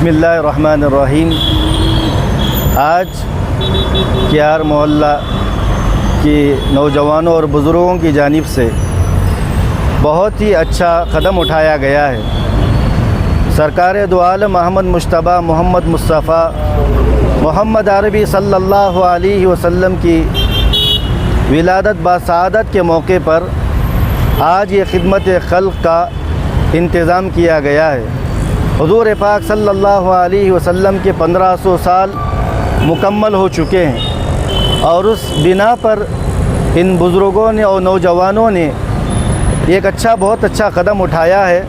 बिस्मिल्लाहिर्रहमानिर्रहीम। आज क्यार मोहल्ला की नौजवानों और बुज़ुर्गों की जानिब से बहुत ही अच्छा कदम उठाया गया है। सरकार दो आलम अहमद मुश्तबा मोहम्मद मुस्तफ़ा मोहम्मद अरबी सल्लल्लाहु अलैहि वसल्लम की विलादत बासआदत के मौके पर आज ये खिदमत खल्क़ का इंतज़ाम किया गया है। हुज़ूर पाक सल्लल्लाहु अलैहि वसल्लम के 1500 साल मुकम्मल हो चुके हैं और उस बिना पर इन बुज़ुर्गों ने और नौजवानों ने एक बहुत अच्छा कदम उठाया है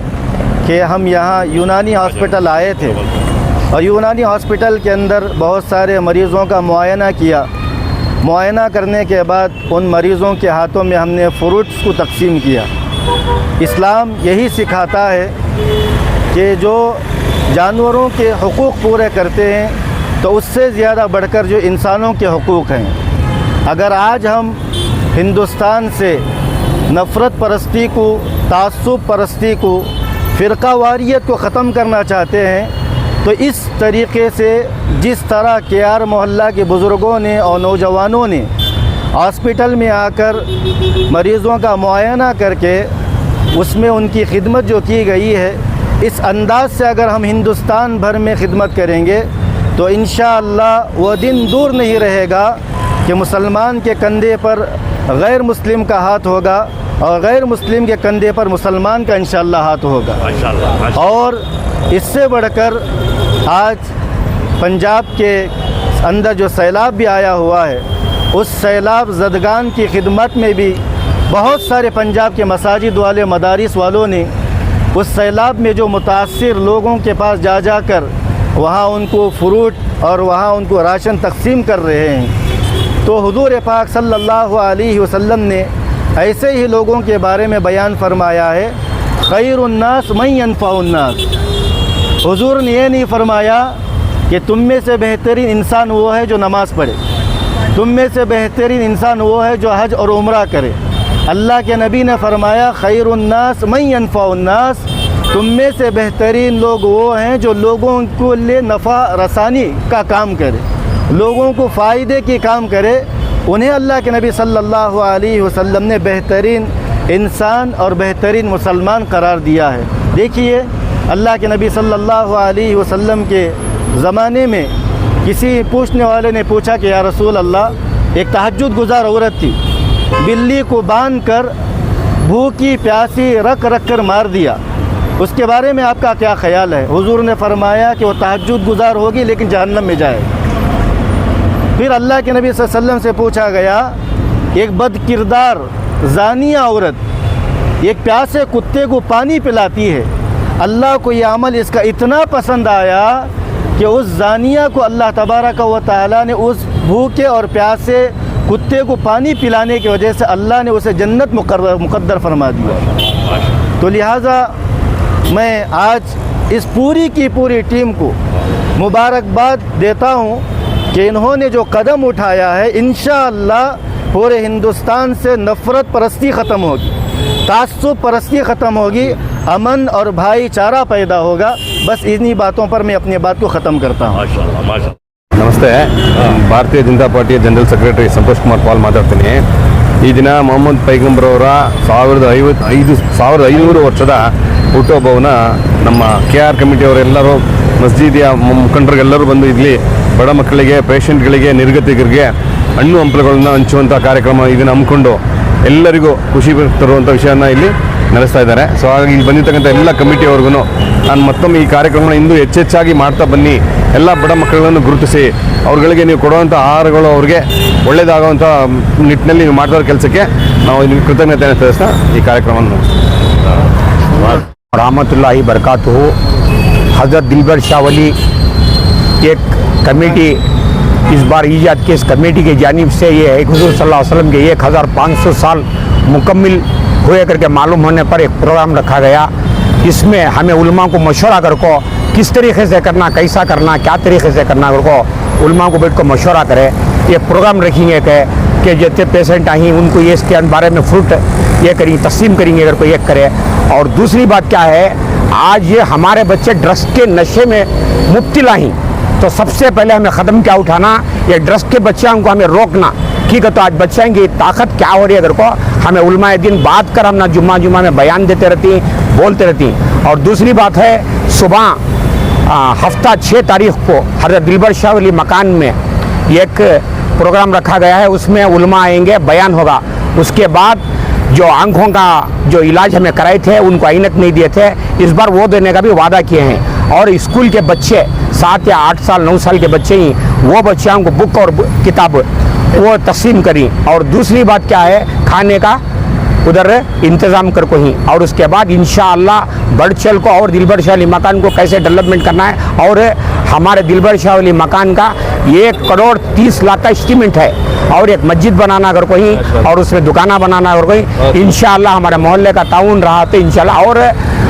कि हम यहाँ यूनानी हॉस्पिटल आए थे और यूनानी हॉस्पिटल के अंदर बहुत सारे मरीज़ों का मुआयना किया। मुआयना करने के बाद उन मरीज़ों के हाथों में हमने फ्रूट्स को तकसीम किया। इस्लाम यही सिखाता है कि जो जानवरों के हुकूक़ पूरे करते हैं तो उससे ज़्यादा बढ़कर जो इंसानों के हुकूक़ हैं। अगर आज हम हिंदुस्तान से नफ़रत परस्ती को, तासुब परस्ती को, फ़िरका वारियत को ख़त्म करना चाहते हैं तो इस तरीक़े से जिस तरह क्यार मोहल्ला के बुज़ुर्गों ने और नौजवानों ने हॉस्पिटल में आकर मरीज़ों का मुआयना करके उसमें उनकी खिदमत जो की गई है, इस अंदाज़ से अगर हम हिंदुस्तान भर में खिदमत करेंगे तो इंशाअल्लाह वो दिन दूर नहीं रहेगा कि मुसलमान के कंधे पर गैर मुस्लिम का हाथ होगा और गैर मुस्लिम के कंधे पर मुसलमान का इंशाअल्लाह हाथ होगा। और इससे बढ़कर आज पंजाब के अंदर जो सैलाब भी आया हुआ है, उस सैलाब ज़दगान की खिदमत में भी बहुत सारे पंजाब के मसाजिद वाले, मदारिस वालों ने उस सैलाब में जो मुतासिर लोगों के पास जाकर वहाँ उनको फ्रूट और वहाँ उनको राशन तकसीम कर रहे हैं। तो हुज़ूर पाक सल्लल्लाहु अलैहि वसल्लम ने ऐसे ही लोगों के बारे में बयान फरमाया है, खैरुन्नास मन यनफ़उन्नास। हुज़ूर ने ये नहीं फरमाया कि तुम में से बेहतरीन इंसान वो है जो नमाज़ पढ़े, तुम में से बेहतरीन इंसान वो है जो हज और उम्रा करे। अल्लाह के नबी ने फरमाया खैरुन्नास मन यनफ़उन्नास, तुम में से बेहतरीन लोग वो हैं जो लोगों को लिए नफ़ा रसानी का काम करे, लोगों को फ़ायदे की काम करे। उन्हें अल्लाह के नबी सल्लल्लाहु अलैहि वसल्लम ने बेहतरीन इंसान और बेहतरीन मुसलमान करार दिया है। देखिए, अल्लाह के नबी सल्लल्लाहु अलैहि वसल्लम के ज़माने में किसी पूछने वाले ने पूछा कि या रसूल अल्लाह, एक तहज्जुद गुज़ार औरत थी, बिल्ली को बांध कर भूखी प्यासी रख कर मार दिया, उसके बारे में आपका क्या ख़याल है? हुज़ूर ने फरमाया कि वो तहज्जुद गुज़ार होगी लेकिन जहन्नम में जाएगी। फिर अल्लाह के नबी सल्लल्लाहु अलैहि वसल्लम से पूछा गया, एक बदकिरदार ज़ानिया औरत एक प्यासे कुत्ते को पानी पिलाती है, अल्लाह को ये अमल इसका इतना पसंद आया कि उस ज़ानिया को अल्लाह तबारक व तआला ने उस भूखे और प्यासे कुत्ते को पानी पिलाने की वजह से अल्लाह ने उसे जन्नत मुकद्दर फरमा दिया। तो लिहाजा मैं आज इस पूरी की पूरी टीम को मुबारकबाद देता हूँ कि इन्होंने जो कदम उठाया है, इंशाअल्लाह पूरे हिंदुस्तान से नफ़रत परस्ती ख़त्म होगी, तासुब परस्ती ख़त्म होगी, अमन और भाईचारा पैदा होगा। बस इन्हीं बातों पर मैं अपनी बात को ख़त्म करता हूँ। ನಮಸ್ತೆ, ಭಾರತೀಯ ಜನತಾ ಪಾರ್ಟಿಯ ಜನರಲ್ ಸೆಕ್ರೆಟರಿ ಸಂತೋಷ್ ಕುಮಾರ್ ಪಾಲ್ ಮಾತಾಡ್ತೀನಿ। ಈ ದಿನ ಮೊಹಮ್ಮದ್ ಪೈಗಂಬರ್ ಅವರ 1500 ವರ್ಷದ ಹುಟ್ಟುಹಬ್ಬವನ್ನು ನಮ್ಮ KR ಕಮಿಟಿಯವರೆಲ್ಲರೂ, ಮಸ್ಜಿದಿಯ ಮುಖಂಡರಿಗೆಲ್ಲರೂ ಬಂದು ಇಲ್ಲಿ ಬಡ ಮಕ್ಕಳಿಗೆ, ಪೇಷಂಟ್ಗಳಿಗೆ, ನಿರ್ಗತಿಕರಿಗೆ ಹಣ್ಣು ಹಂಪಲುಗಳನ್ನು ಹಂಚುವಂಥ ಕಾರ್ಯಕ್ರಮ ಇದನ್ನು ಹಮ್ಮಿಕೊಂಡು ಎಲ್ಲರಿಗೂ ಖುಷಿ ತರುವಂಥ ವಿಷಯನ ಇಲ್ಲಿ ನಡೆಸ್ತಾ ಇದ್ದಾರೆ. ಸೊ ಹಾಗಾಗಿ ಇಲ್ಲಿ ಬಂದಿರತಕ್ಕಂಥ ಎಲ್ಲ ಕಮಿಟಿಯವ್ರಿಗೂ ನಾನು ಮತ್ತೊಮ್ಮೆ ಈ ಕಾರ್ಯಕ್ರಮನ ಇನ್ನೂ ಹೆಚ್ಚೆಚ್ಚಾಗಿ ಮಾಡ್ತಾ ಬನ್ನಿ, ಎಲ್ಲ ಬಡ ಮಕ್ಕಳನ್ನು ಗುರುತಿಸಿ ಅವ್ರುಗಳಿಗೆ ನೀವು ಕೊಡುವಂಥ ಆಹಾರಗಳು ಅವ್ರಿಗೆ ಒಳ್ಳೆಯದಾಗುವಂಥ ನಿಟ್ಟಿನಲ್ಲಿ ನೀವು ಮಾಡ್ತಾ ಕೆಲಸಕ್ಕೆ ನಾವು ನಿಮಗೆ ಕೃತಜ್ಞತೆಯನ್ನು ತಿಳಿಸ್ತಾ ಈ ಕಾರ್ಯಕ್ರಮವನ್ನು रहमतुल्लाहि बरकातुहू। हज़रत दिलबर शाह वली एक कमेटी इस बार ईजाद की इस कमेटी की जानिब से ये है हुज़ूर सल्लल्लाहु अलैहि वसल्लम के 1500 साल मुकम्मिल हुए करके मालूम होने पर एक प्रोग्राम रखा गया। इसमें हमें उलमा को मशवरा कर को किस तरीके से करना, कैसा करना, क्या तरीके से करना कर को उलमा को बैठ को मशवरा करे। ये प्रोग्राम रखेंगे कि जितने पेशेंट आई उनको ये इसके बारे में फ्रूट ये करेंगे, तस्लीम करेंगे अगर कोई एक करे। और दूसरी बात क्या है आज ये हमारे बच्चे ड्रग्स के नशे में मुब्तला हैं, तो सबसे पहले हमें ख़त्म क्या उठाना, ये ड्रग्स के बच्चों को हमें रोकना। ठीक है, तो आज बच्चों की ताकत क्या हो रही है, अगर को हमें उलमाए दिन बात कर, हम ना जुम्मा में बयान देते रहती, बोलते रहती। और दूसरी बात है, सुबह हफ्ता 6 तारीख को हज़रत दिलबर शाह वली मकान में एक प्रोग्राम रखा गया है, उसमें उलमा आएंगे, बयान होगा। उसके बाद जो आंखों का जो इलाज हमें कराए थे उनको ऐनक नहीं दिए थे, इस बार वो देने का भी वादा किए हैं। और स्कूल के बच्चे 7 या 8 साल 9 साल के बच्चे ही, वो बच्चों को बुक और किताब वो तस्लीम करी। और दूसरी बात क्या है, खाने का उधर इंतज़ाम कर को ही। और उसके बाद इंशाअल्लाह बढ़ चल को और दिलबर शाह वली मकान को कैसे डेवलपमेंट करना है। और हमारे दिलबर शाह वली मकान का 1 करोड़ 30 लाख का एस्टीमेट है, और एक मस्जिद बनाना अगर कोई, और उसमें दुकाना बनाना अगर कोई, इंशाअल्लाह हमारे मोहल्ले का ताउन रहा तो इंशाअल्लाह। और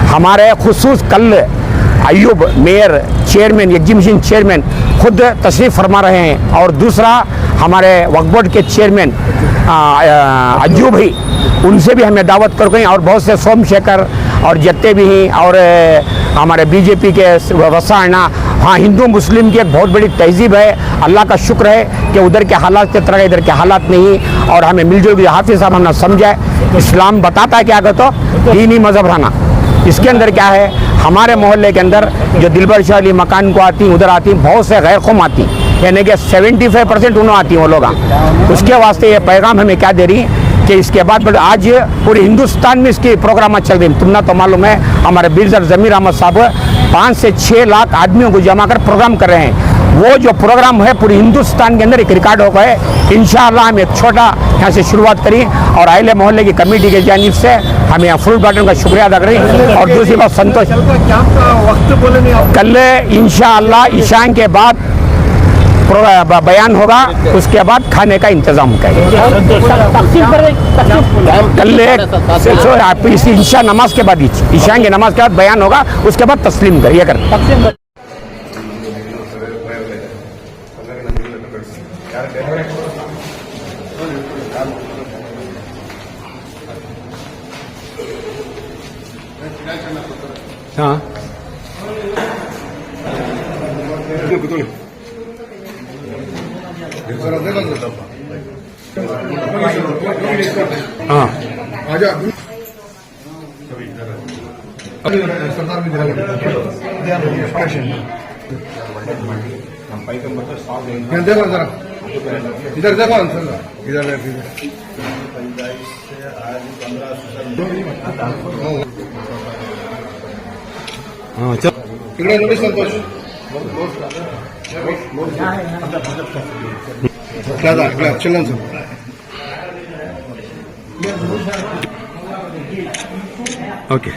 हमारे खुसूस कल Ayub mayor chairman exhibition chairman खुद तशरीफ़ फरमा रहे हैं। और दूसरा हमारे वक्फ बोर्ड के चेयरमैन अयूब ही, उनसे भी हमें दावत कर गई। और बहुत से सोमशेखर और जत्ते भी हैं, और हमारे बीजेपी के वसाना। हाँ, हिंदू मुस्लिम की एक बहुत बड़ी तहजीब है, अल्लाह का शुक्र है कि उधर के हालात की तरह इधर के हालात नहीं। और हमें मिलजुल के हाफिज़ साहब हमने समझा, इस्लाम बताता है क्या कहते हो, दीनी मज़हब रहना। इसके अंदर क्या है, हमारे मोहल्ले के अंदर जो दिलबर शाह वली मकान को आती, उधर आती, बहुत से गैर कौम आती, यानी कि 75% उन्होंने आती वो लोग। उसके वास्ते ये पैगाम हमें क्या दे रही कि इसके बाद आज पूरे हिंदुस्तान में इसकी प्रोग्राम चल रही। तुमने तो मालूम है, हमारे बिरजर ज़मीर अहमद साहब 5 से 6 लाख आदमियों को जमा कर प्रोग्राम कर रहे हैं। वो जो प्रोग्राम है पूरे हिंदुस्तान के अंदर एक रिकॉर्ड हो गए। इंशाअल्लाह हम एक छोटा यहाँ से शुरुआत करी, और अहले मोहल्ले की कमेटी के जानिब से हम यहाँ फ्रूट गार्डन का शुक्रिया अदा करें। और दूसरी बात, संतोष कल इंशाअल्लाह ईशान के बाद बयान होगा, उसके बाद खाने का इंतजाम करेंगे। कल आप ईशा नमाज के बाद, ईशान की नमाज के बाद बयान होगा, उसके बाद तस्लीम करिए कर। हाँ हाँ इधर देखो इधर हाँ, चल इकडे नोटीस संतोष क्या चलन सर ओके,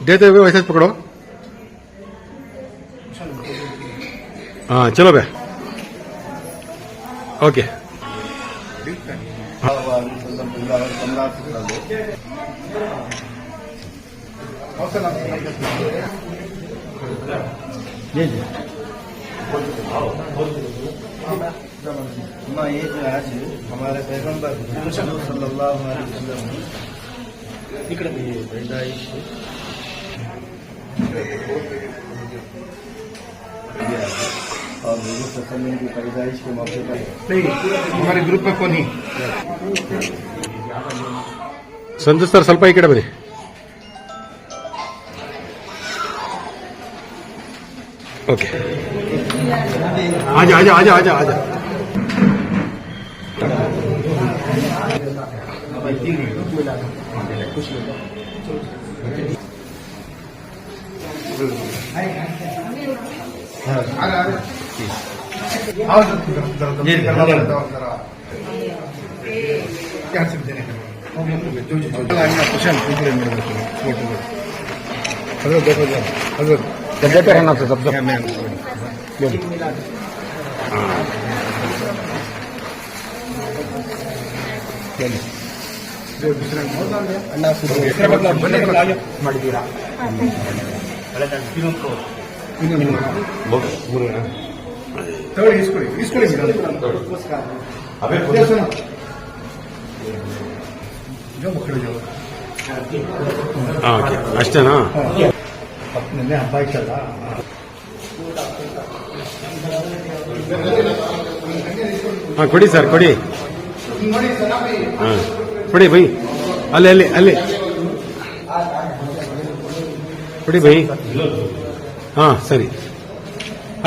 देते हुए वैसे पकड़ो। हाँ चलो बे, ओके। जी जी, ये जो आज हमारे पैगंबर सल्लल्लाहु अलैहि वसल्लम की पैदाइश और हुजूर सल्लल्लाहु की पैदाइश के मौके पर हमारे ग्रुप में कौन ही संतोष सर ಸ್ವಲ್ಪ ಈ ಕಡೆ ಬನ್ನಿ। ओके, आजा आजा आजा आजा आजा। क्या समझे हजरत देखो हजरत देते रहना तो सब ಮಾಡಿದ್ದೀರಾ? ತಗೊಳ್ಳಿ, ಇಸ್ಕೊಳ್ಳಿ जो मಕ್ಕಳು ಓಕೆ ಅಷ್ಟೇನಾ? ನಿನ್ನೆ ಹಬ್ಬ ಇತ್ತಲ್ಲ. ಹಾಂ ಕೊಡಿ ಸರ್ ಕೊಡಿ. ಹಾಂ ಕೊಡಿ ಬೈ, ಅಲ್ಲಿ ಅಲ್ಲಿ ಅಲ್ಲಿ ಕೊಡಿ ಬೈ. ಹಾಂ ಸರಿ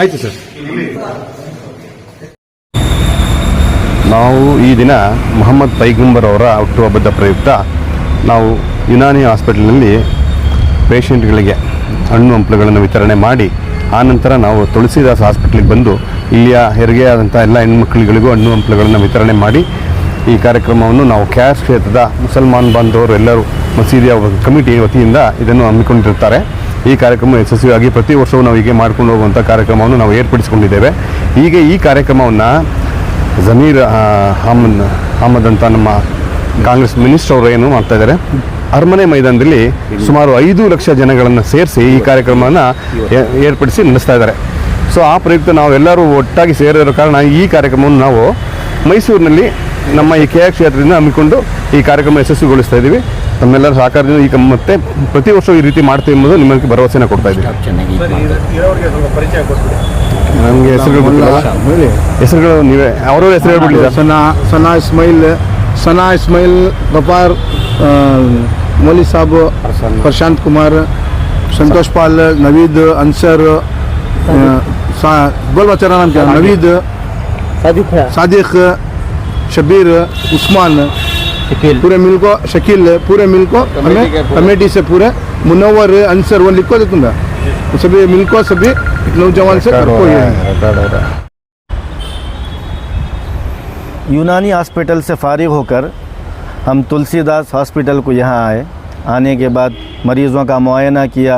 ಆಯಿತು ಸರ್. ನಾವು ಈ ದಿನ ಮೊಹಮ್ಮದ್ ಪೈಗಂಬರ್ ಅವರ ಹುಟ್ಟುಹಬ್ಬದ ಪ್ರಯುಕ್ತ ನಾವು ಯುನಾನಿ ಹಾಸ್ಪಿಟಲ್ನಲ್ಲಿ ಪೇಷಂಟ್ಗಳಿಗೆ ಹಣ್ಣು ಹಂಪಲುಗಳನ್ನು ವಿತರಣೆ ಮಾಡಿ ಆನಂತರ ನಾವು ತುಳಸಿದಾಸ್ ಹಾಸ್ಪಿಟ್ಲಿಗೆ ಬಂದು ಇಲ್ಲಿಯ ಹೆರಿಗೆ ಆದಂಥ ಎಲ್ಲ ಹೆಣ್ಮಕ್ಳುಗಳಿಗೂ ಹಣ್ಣು ಹಂಪಲುಗಳನ್ನು ವಿತರಣೆ ಮಾಡಿ ಈ ಕಾರ್ಯಕ್ರಮವನ್ನು ನಾವು ಕ್ಯಾರ್ ಕ್ಷೇತ್ರದ ಮುಸಲ್ಮಾನ್ ಬಾಂಧವರು ಎಲ್ಲರೂ ಮಸೀದಿಯ ಕಮಿಟಿ ವತಿಯಿಂದ ಇದನ್ನು ಹಮ್ಮಿಕೊಂಡಿರುತ್ತಾರೆ. ಈ ಕಾರ್ಯಕ್ರಮ ಯಶಸ್ವಿಯಾಗಿ ಪ್ರತಿ ವರ್ಷವೂ ನಾವು ಹೀಗೆ ಮಾಡ್ಕೊಂಡು ಹೋಗುವಂಥ ಕಾರ್ಯಕ್ರಮವನ್ನು ನಾವು ಏರ್ಪಡಿಸಿಕೊಂಡಿದ್ದೇವೆ. ಹೀಗೆ ಈ ಕಾರ್ಯಕ್ರಮವನ್ನು ಜಮೀರ್ ಅಹಮದ್ ಅಂತ ನಮ್ಮ ಕಾಂಗ್ರೆಸ್ ಮಿನಿಸ್ಟರ್ ಅವರು ಏನು ಮಾಡ್ತಾ ಇದ್ದಾರೆ, ಅರಮನೆ ಮೈದಾನದಲ್ಲಿ ಸುಮಾರು 5 ಲಕ್ಷ ಜನಗಳನ್ನು ಸೇರಿಸಿ ಈ ಕಾರ್ಯಕ್ರಮವನ್ನು ಏರ್ಪಡಿಸಿ ನಡೆಸ್ತಾ ಇದ್ದಾರೆ. ಸೊ ಆ ಪ್ರಯುಕ್ತ ನಾವೆಲ್ಲರೂ ಒಟ್ಟಾಗಿ ಸೇರಿರೋ ಕಾರಣ ಈ ಕಾರ್ಯಕ್ರಮವನ್ನು ನಾವು ಮೈಸೂರಿನಲ್ಲಿ ನಮ್ಮ ಈ ಕೆ ಆರ್ ಕ್ಷೇತ್ರದಿಂದ ಹಮ್ಮಿಕೊಂಡು ಈ ಕಾರ್ಯಕ್ರಮ ಯಶಸ್ವಿಗೊಳಿಸ್ತಾ ಇದ್ದೀವಿ. ತಮ್ಮೆಲ್ಲರ ಸಹಕಾರದಿಂದ ಈಗ ಮತ್ತೆ ಪ್ರತಿ ವರ್ಷ ಈ ರೀತಿ ಮಾಡ್ತೀವಿ ಎಂಬುದು ನಿಮಗೆ ಭರವಸೆನ ಕೊಡ್ತಾ ಇದ್ದೀವಿ. ನಮಗೆ ಹೆಸರುಗಳು ನೀವೇ ಅವರವ್ರ ಹೆಸರು ಹೇಳ್ಬಿಡಿ. सना इस्माइल गफार, मौली साहब, प्रशांत कुमार, संतोष पाल, नवीद अंसर, बोल बच्चा नाम क्या? नवीद, सादिक, शबीर, उस्मान, पूरे मिल को शकील, पूरे मिल को हमें कमेटी से पूरे मुनव्वर अंसर वो लिखो दे तुम्हें सभी मिल को सभी नौजवान से यूनानी हॉस्पिटल से फ़ारिग होकर हम तुलसीदास हॉस्पिटल को यहाँ आए। आने के बाद मरीज़ों का मुआयना किया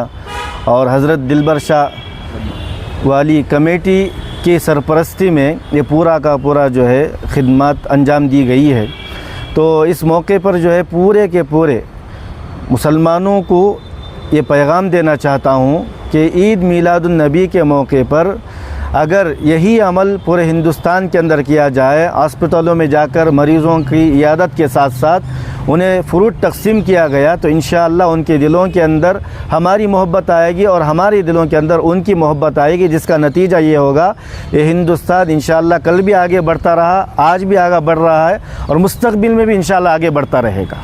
और हज़रत दिलबर शाह वाली कमेटी की सरपरस्ती में ये पूरा का पूरा जो है खिदमत अंजाम दी गई है। तो इस मौके पर जो है पूरे के पूरे मुसलमानों को ये पैगाम देना चाहता हूँ कि ईद मीलादुन नबी के मौके पर अगर यही अमल पूरे हिंदुस्तान के अंदर किया जाए, अस्पतालों में जाकर मरीज़ों की इयादत के साथ साथ उन्हें फ्रूट तकसीम किया गया, तो इंशाअल्लाह उनके दिलों के अंदर हमारी मोहब्बत आएगी और हमारे दिलों के अंदर उनकी मोहब्बत आएगी, जिसका नतीजा ये होगा ये हिंदुस्तान इंशाअल्लाह कल भी आगे बढ़ता रहा, आज भी आगे बढ़ रहा है और मुस्तकबिल में भी इंशाअल्लाह आगे बढ़ता रहेगा।